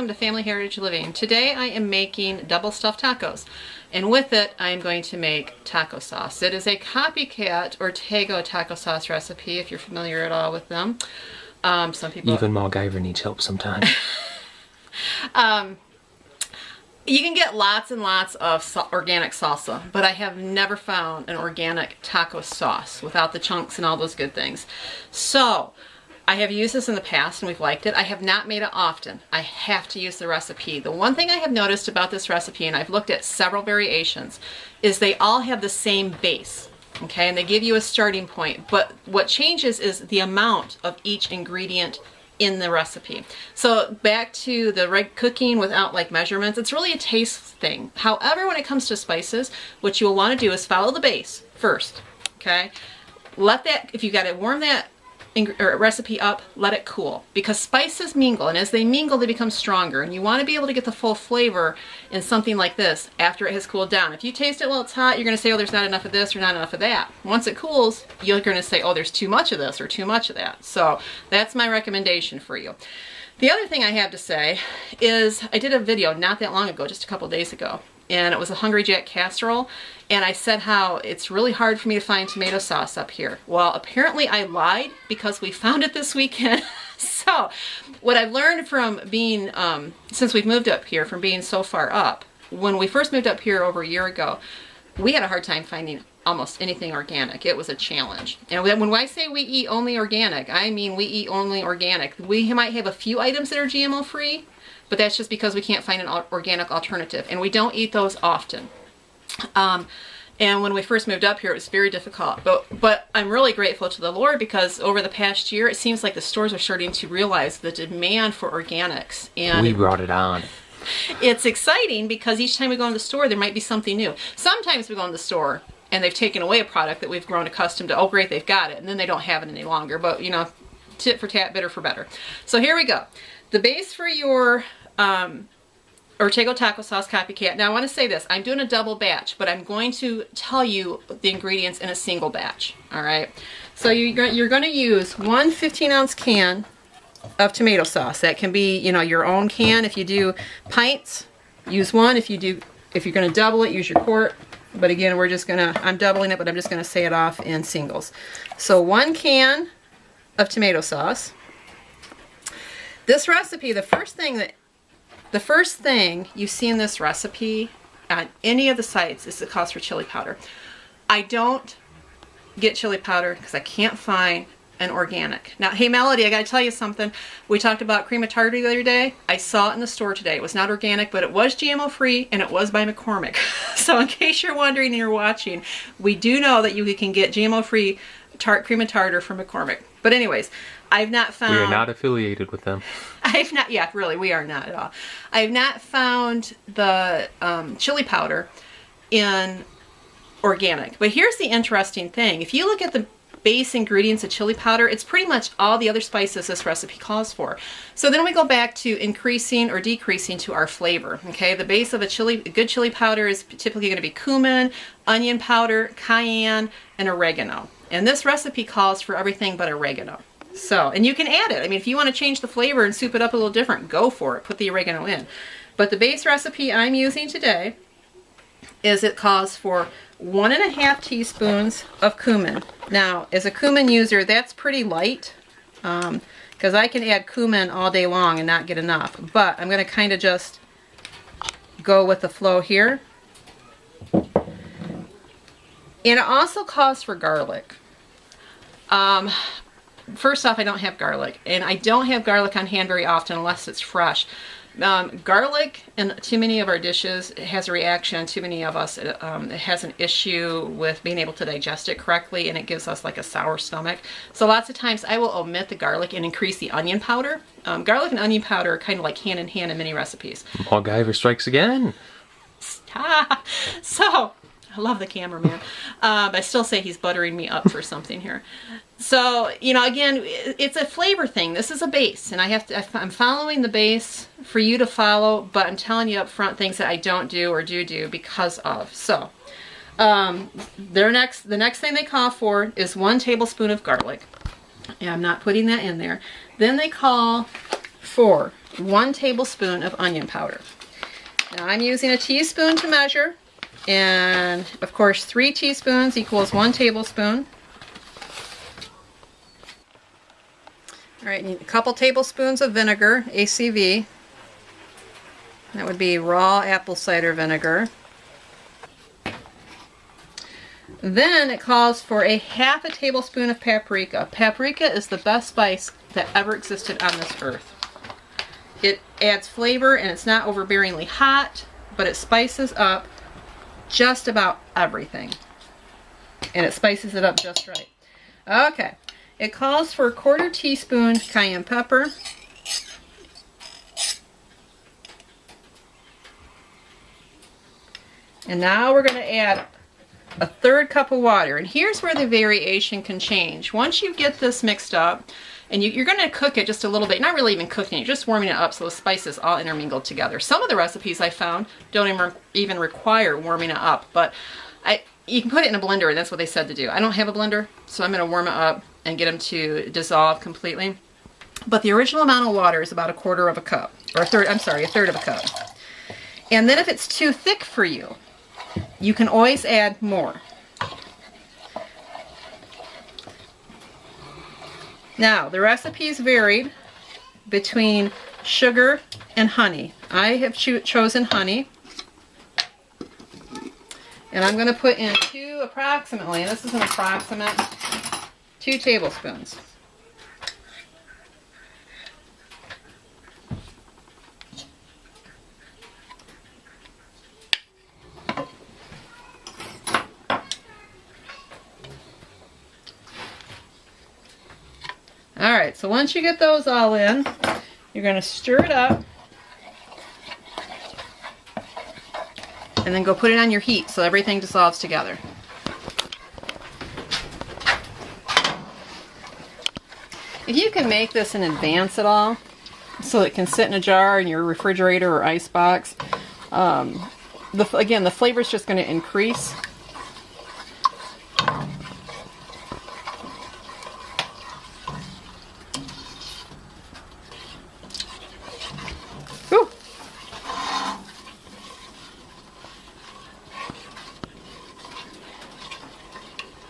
welcome to Family Heritage Living. Today I am making double stuffed tacos, and with it I am going to make taco sauce. It is a Copycat Ortego taco sauce recipe, if you're familiar at all with them. Some people... Even MacGyver needs help sometimes. You can get lots and lots of organic salsa, but I have never found an organic taco sauce without the chunks and all those good things. So, I have used this in the past and we've liked it. I have not made it often. I have to use the recipe. The one thing I have noticed about this recipe, and I've looked at several variations, is they all have the same base. Okay, and they give you a starting point, but what changes is the amount of each ingredient in the recipe. So back to the cooking without like measurements, it's really a taste thing. However, when it comes to spices, what you will want to do is follow the base first. Okay, let that, if you got to warm that recipe up, let it cool, because spices mingle, and as they mingle they become stronger, and you want to be able to get the full flavor in something like this after it has cooled down. If you taste it while it's hot, you're going to say, oh, there's not enough of this or not enough of that. Once it cools, you're going to say, oh, there's too much of this or too much of that. So that's my recommendation for you. The other thing I have to say is I did a video not that long ago, just a couple days ago, and it was a Hungry Jack casserole, and I said how it's really hard for me to find tomato sauce up here. Well, apparently I lied, because we found it this weekend. So what I've learned from being, since we've moved up here, from being so far up, when we first moved up here over a year ago, we had a hard time finding almost anything organic. It was a challenge. And when I say we eat only organic, I mean we eat only organic. We might have a few items that are GMO free, but that's just because we can't find an organic alternative, and we don't eat those often. And when we first moved up here, it was very difficult, but I'm really grateful to the Lord, because over the past year it seems like the stores are starting to realize the demand for organics, and we brought it on. It's exciting because each time we go in the store there might be something new. Sometimes we go in the store and they've taken away a product that we've grown accustomed to. Oh great, they've got it, and then they don't have it any longer. But you know, tit for tat, bitter for better. So here we go. The base for your Ortego taco sauce Copycat. Now I want to say this, I'm doing a double batch, but I'm going to tell you the ingredients in a single batch. Alright, so you're going to use one 15-ounce can of tomato sauce. That can be, you know, your own can. If you do pints, use one. If you're going to double it, use your quart. But again, I'm doubling it, but I'm just going to say it off in singles. So 1 can of tomato sauce. This recipe, the first thing you see in this recipe on any of the sites is the cost for chili powder. I don't get chili powder because I can't find an organic. Now, hey Melody, I gotta tell you something. We talked about cream of tartar the other day. I saw it in the store today. It was not organic, but it was GMO free, and it was by McCormick. So in case you're wondering and you're watching, we do know that you can get GMO free cream of tartar from McCormick. But anyways, I've not found... We are not affiliated with them. Yeah, really, we are not at all. I have not found the chili powder in organic. But here's the interesting thing. If you look at the base ingredients of chili powder, it's pretty much all the other spices this recipe calls for. So then we go back to increasing or decreasing to our flavor. Okay, the base of a good chili powder is typically going to be cumin, onion powder, cayenne, and oregano. And this recipe calls for everything but oregano. So, and you can add it. I mean, if you want to change the flavor and soup it up a little different, go for it. Put the oregano in. But the base recipe I'm using today is it calls for 1.5 teaspoons of cumin. Now, as a cumin user, that's pretty light, because I can add cumin all day long and not get enough. But I'm going to kind of just go with the flow here. And it also calls for garlic. First off, I don't have garlic, and I don't have garlic on hand very often unless it's fresh. Garlic in too many of our dishes has a reaction. Too many of us, it has an issue with being able to digest it correctly, and it gives us like a sour stomach. So lots of times I will omit the garlic and increase the onion powder. Garlic and onion powder are kind of like hand in hand in many recipes. MacGyver strikes again. So, I love the cameraman. But I still say he's buttering me up for something here. So, you know, again, it's a flavor thing. This is a base, and I'm following the base for you to follow, but I'm telling you up front things that I don't do or do because of. So, the next thing they call for is 1 tablespoon of garlic. And I'm not putting that in there. Then they call for 1 tablespoon of onion powder. Now I'm using a teaspoon to measure, and of course 3 teaspoons equals 1 tablespoon. All right, need a couple tablespoons of vinegar, ACV. That would be raw apple cider vinegar. Then it calls for a half a tablespoon of paprika. Paprika is the best spice that ever existed on this earth. It adds flavor and it's not overbearingly hot, but it spices up just about everything. And it spices it up just right. Okay, it calls for a 1/4 teaspoon cayenne pepper. And now we're going to add a 1/3 cup of water. And here's where the variation can change. Once you get this mixed up, and you're going to cook it just a little bit, not really even cooking it, just warming it up so the spices all intermingled together. Some of the recipes I found don't even require warming it up, but you can put it in a blender, and that's what they said to do. I don't have a blender, so I'm going to warm it up and get them to dissolve completely. But the original amount of water is about 1/4 of a cup, or a 1/3 of a cup. And then if it's too thick for you, you can always add more. Now, the recipes varied between sugar and honey. I have chosen honey. And I'm going to put in approximately, and this is an approximate, 2 tablespoons. Alright, so once you get those all in, you're going to stir it up and then go put it on your heat so everything dissolves together. If you can make this in advance at all, so it can sit in a jar in your refrigerator or ice box, again, the flavor is just going to increase. Whew.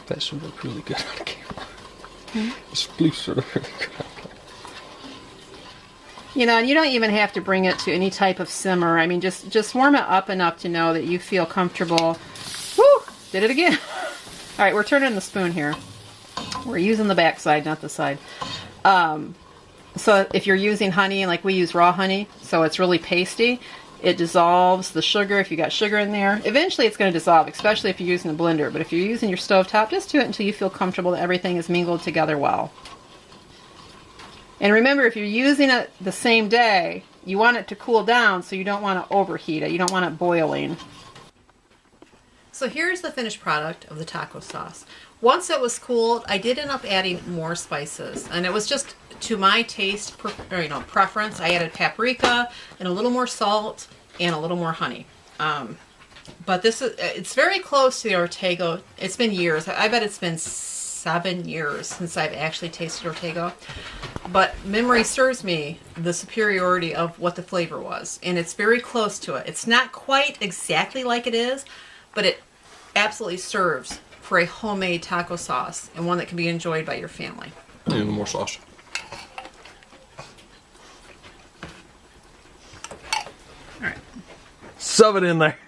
That should look really good on camera. This blue sort of really good on camera. You know, and you don't even have to bring it to any type of simmer. I mean, just warm it up enough to know that you feel comfortable. Woo! Did it again. All right, we're turning the spoon here. We're using the back side, not the side. So if you're using honey, like we use raw honey, so it's really pasty, it dissolves the sugar. If you got sugar in there, eventually it's going to dissolve, especially if you're using a blender. But if you're using your stovetop, just do it until you feel comfortable that everything is mingled together well. And remember, if you're using it the same day, you want it to cool down, so you don't want to overheat it. You don't want it boiling. So here's the finished product of the taco sauce. Once it was cooled, I did end up adding more spices, and it was just to my taste, preference. I added paprika and a little more salt and a little more honey. But it's very close to the Ortego. It's been years. I bet it's been 7 years since I've actually tasted Ortego. But memory serves me the superiority of what the flavor was, and it's very close to it. It's not quite exactly like it is, but it absolutely serves for a homemade taco sauce, and one that can be enjoyed by your family. And more sauce. All right. Shove it in there.